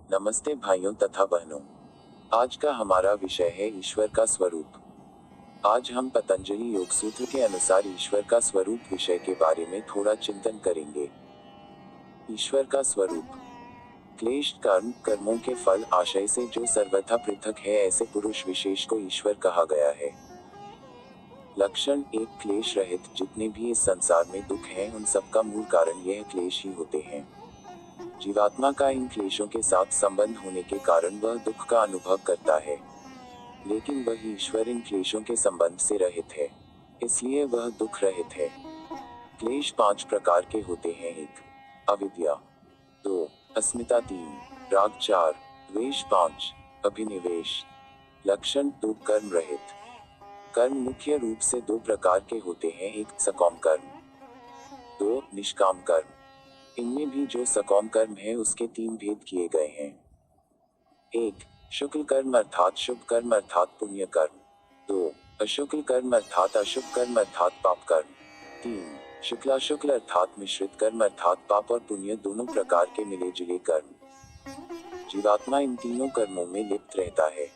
नमस्ते भाइयों तथा बहनों। आज का हमारा विषय है ईश्वर का स्वरूप। आज हम पतंजलि योग सूत्र के अनुसार ईश्वर का स्वरूप विषय के बारे में थोड़ा चिंतन करेंगे। ईश्वर का स्वरूप। क्लेश कर्मों के फल आशय से जो सर्वथा पृथक है, ऐसे पुरुष विशेष को ईश्वर कहा गया है। लक्षण एक, क्लेश रहित। जितने भी इस संसार में दुख हैं, उन सबका मूल कारण यह क्लेश ही होते हैं। जीवात्मा का इन क्लेशों के साथ संबंध होने के कारण वह दुख का अनुभव करता है, लेकिन वह ईश्वर इन क्लेशों के संबंध से रहित है, इसलिए वह दुख रहित है। क्लेश 5 प्रकार के होते हैं। 1. अविद्या। 2. अस्मिता। 3. राग। 4. द्वेष। 5. अभिनिवेश। लक्षण 2. कर्म रहित। कर्म मुख्य रूप से 2 प्रकार के होते हैं। 1. सकाम कर्म। 2. निष्काम कर्म। इनमें भी जो सकाम कर्म है उसके 3 भेद किए गए हैं। 1. शुक्ल कर्म अर्थात शुभ कर्म अर्थात पुण्य कर्म। 2. अशुक्ल कर्म अर्थात अशुभ कर्म अर्थात पाप कर्म। 3. शुक्लाशुक्ल अर्थात मिश्रित कर्म अर्थात पाप और पुण्य दोनों प्रकार के मिले जुले कर्म। जीवात्मा इन तीनों कर्मों में लिप्त रहता है।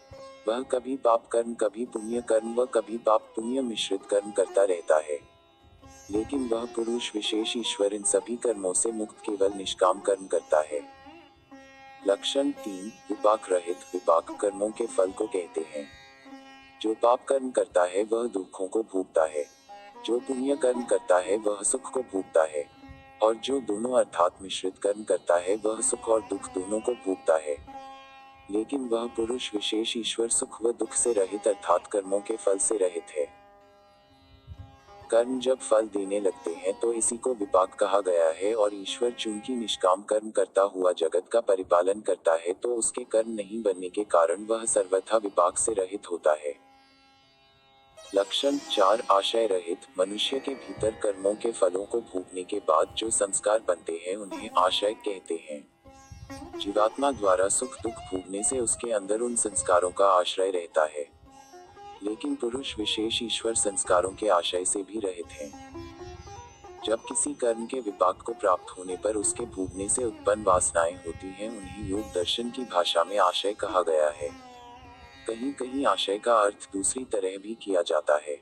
वह कभी पाप कर्म, कभी पुण्य कर्म व कभी पाप पुण्य मिश्रित कर्म करता रहता है, लेकिन वह पुरुष विशेष ईश्वर इन सभी कर्मों से मुक्त केवल निष्काम कर्म करता है। लक्षण 3. विपाक रहित। विपाक कर्मों के फल को कहते हैं। जो पाप कर्म करता है वह दुखों को भोगता है, जो पुण्य कर्म करता है वह सुख को भोगता है, और जो दोनों अर्थात मिश्रित कर्म करता है वह सुख और दुख दोनों को भोगता है, लेकिन वह पुरुष विशेष ईश्वर सुख व दुख से रहित अर्थात कर्मों के फल से रहित है। कर्म जब फल देने लगते हैं तो इसी को विपाक कहा गया है, और ईश्वर चूंकि निष्काम कर्म करता हुआ जगत का परिपालन करता है, तो उसके कर्म नहीं बनने के कारण वह सर्वथा विपाक से रहित होता है। लक्षण 4. आशय रहित। मनुष्य के भीतर कर्मों के फलों को भोगने के बाद जो संस्कार बनते हैं उन्हें आशय कहते हैं। जीवात्मा द्वारा सुख दुख भोगने से उसके अंदर उन संस्कारों का आश्रय रहता है, लेकिन पुरुष विशेष ईश्वर संस्कारों के आशय से भी रहित है। जब किसी कर्म के विपाक को प्राप्त होने पर उसके भोगने से उत्पन्न वासनाएं होती हैं, उन्हें योग दर्शन की भाषा में आशय कहा गया है। कहीं कहीं आशय का अर्थ दूसरी तरह भी किया जाता है।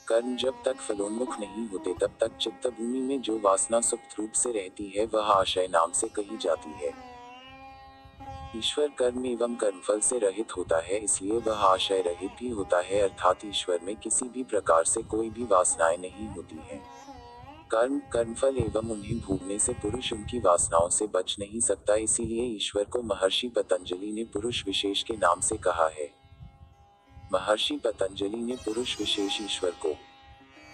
कर्म जब तक फलोन्मुख नहीं होते तब तक चित्त भूमि में जो वासना सुप्त रूप से रहती है वह आशय नाम से कही जाती है। ईश्वर कर्म एवं कर्मफल से रहित होता है, इसलिए वह आशय रहित भी होता है, अर्थात ईश्वर में किसी भी प्रकार से कोई भी वासनाएं नहीं होती हैं। कर्मफल एवं उन्हें भोगने से पुरुष उनकी वासनाओं से बच नहीं सकता, इसीलिए ईश्वर को महर्षि पतंजलि ने पुरुष विशेष के नाम से कहा है। महर्षि पतंजलि ने पुरुष विशेष ईश्वर को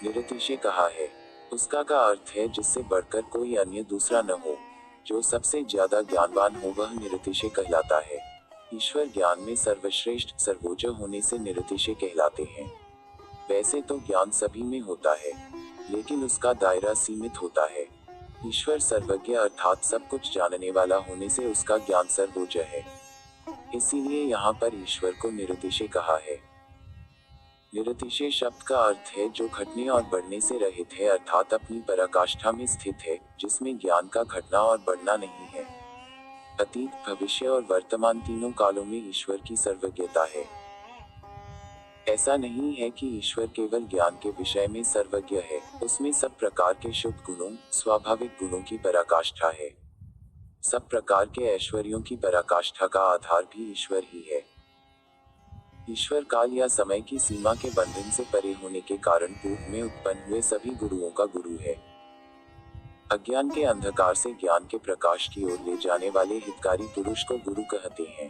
निरतिशय कहा है। उसका का अर्थ है जिससे बढ़कर कोई अन्य दूसरा न हो। जो सबसे ज्यादा ज्ञानवान हो वह निरतिशय कहलाता है। ईश्वर ज्ञान में सर्वश्रेष्ठ सर्वोच्च होने से निरतिशय कहलाते हैं। वैसे तो ज्ञान सभी में होता है, लेकिन उसका दायरा सीमित होता है। ईश्वर सर्वज्ञ अर्थात सब कुछ जानने वाला होने से उसका ज्ञान सर्वोच्च है, इसीलिए यहाँ पर ईश्वर को निरतिशय कहा है। निरतिशय शब्द का अर्थ है जो घटने और बढ़ने से रहित है, अर्थात अपनी पराकाष्ठा में स्थित है, जिसमें ज्ञान का घटना और बढ़ना नहीं है। अतीत, भविष्य और वर्तमान तीनों कालों में ईश्वर की सर्वज्ञता है। ऐसा नहीं है कि ईश्वर केवल ज्ञान के विषय में सर्वज्ञ है, उसमें सब प्रकार के शुभ गुणों, स्वाभाविक गुणों की पराकाष्ठा है। सब प्रकार के ऐश्वर्यों की पराकाष्ठा का आधार भी ईश्वर ही है। ईश्वर काल या समय की सीमा के बंधन से परे होने के कारण पूर्व में उत्पन्न हुए सभी गुरुओं का गुरु है। अज्ञान के अंधकार से ज्ञान के प्रकाश की ओर ले जाने वाले हितकारी पुरुष को गुरु कहते हैं।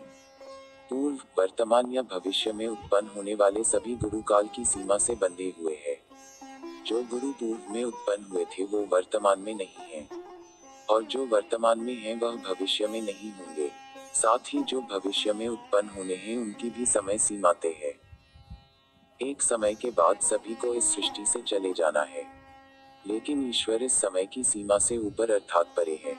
पूर्व, वर्तमान या भविष्य में उत्पन्न होने वाले सभी गुरु काल की सीमा से बंधे हुए हैं। जो गुरु पूर्व में उत्पन्न हुए थे वो वर्तमान में नहीं है, और जो वर्तमान में है वह भविष्य में नहीं होंगे। साथ ही जो भविष्य में उत्पन्न होने हैं उनकी भी समय सीमा तय है। एक समय के बाद सभी को इस सृष्टि से चले जाना है, लेकिन ईश्वर इस समय की सीमा से ऊपर अर्थात परे है।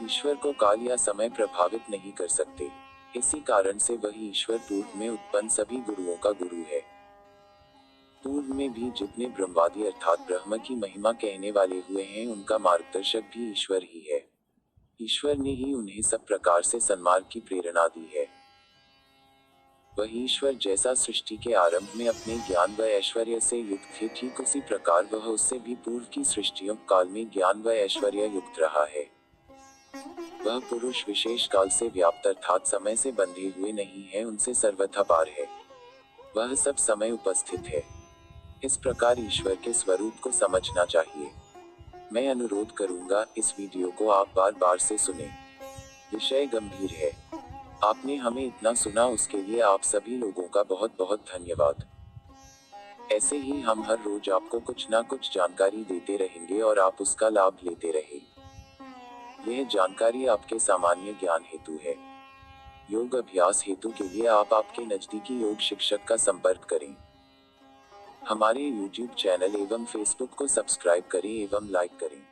ईश्वर को काल या समय प्रभावित नहीं कर सकते, इसी कारण से वही ईश्वर पूर्व में उत्पन्न सभी गुरुओं का गुरु है। पूर्व में भी जितने ब्रह्मवादी अर्थात ब्रह्म की महिमा कहने वाले हुए हैं उनका मार्गदर्शक भी ईश्वर ही है। ईश्वर ने ही उन्हें सब प्रकार से सन्मार्ग की प्रेरणा दी है। वही ईश्वर जैसा सृष्टि के आरंभ में अपने ज्ञान व ऐश्वर्य से युक्त थे, ठीक उसी प्रकार वह उससे भी पूर्व की सृष्टियों काल में ज्ञान व ऐश्वर्य युक्त रहा है। वह पुरुष विशेष काल से व्याप्त अर्थात समय से बंधे हुए नहीं है, उनसे सर्वथा पार है। वह सब समय उपस्थित है। इस प्रकार ईश्वर के स्वरूप को समझना चाहिए। मैं अनुरोध करूंगा इस वीडियो को आप बार बार से सुने। विषय गंभीर है। आपने हमें इतना सुना, उसके लिए आप सभी लोगों का बहुत बहुत धन्यवाद। ऐसे ही हम हर रोज आपको कुछ ना कुछ जानकारी देते रहेंगे और आप उसका लाभ लेते रहे। यह जानकारी आपके सामान्य ज्ञान हेतु है। योग अभ्यास हेतु के लिए आप आपके नजदीकी योग शिक्षक का संपर्क करें। हमारे YouTube चैनल एवं Facebook को सब्सक्राइब करें एवं लाइक करें।